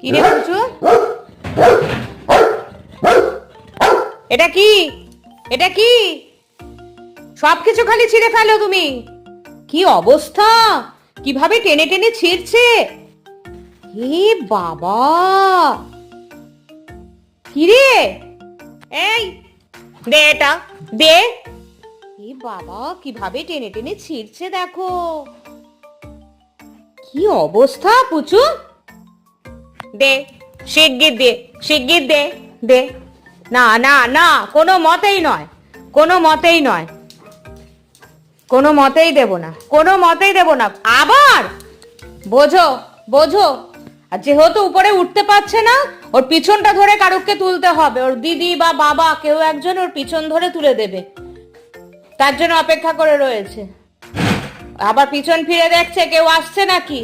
কি রে পুচু? এটা কি? এটা কি? সবকিছু খালি ছিঁড়ে ফেলো তুমি। কি অবস্থা! কিভাবে টেনে টেনে ছিঁড়ছে! হে বাবা! কি রে? এই দে এটা, দে। এ বাবা, কিভাবে টেনে টেনে ছিঁড়ছে দেখো। কি অবস্থা পুচু! দে, শিগগির দে, শিগগির দে, দে। না না না, কোনো মতেই নয়, কোনো মতেই নয়, কোনো মতেই দেব না, কোনো মতেই দেব না। আবার বোঝো, বোঝো। আর যেহেতু উপরে উঠতে পারছে না, ওর পিছনটা ধরে কারুকে তুলতে হবে। ওর দিদি বা বাবা কেউ একজন ওর পিছন ধরে তুলে দেবে, তার জন্য অপেক্ষা করে রয়েছে। আবার পিছন ফিরে দেখছে কেউ আসছে নাকি।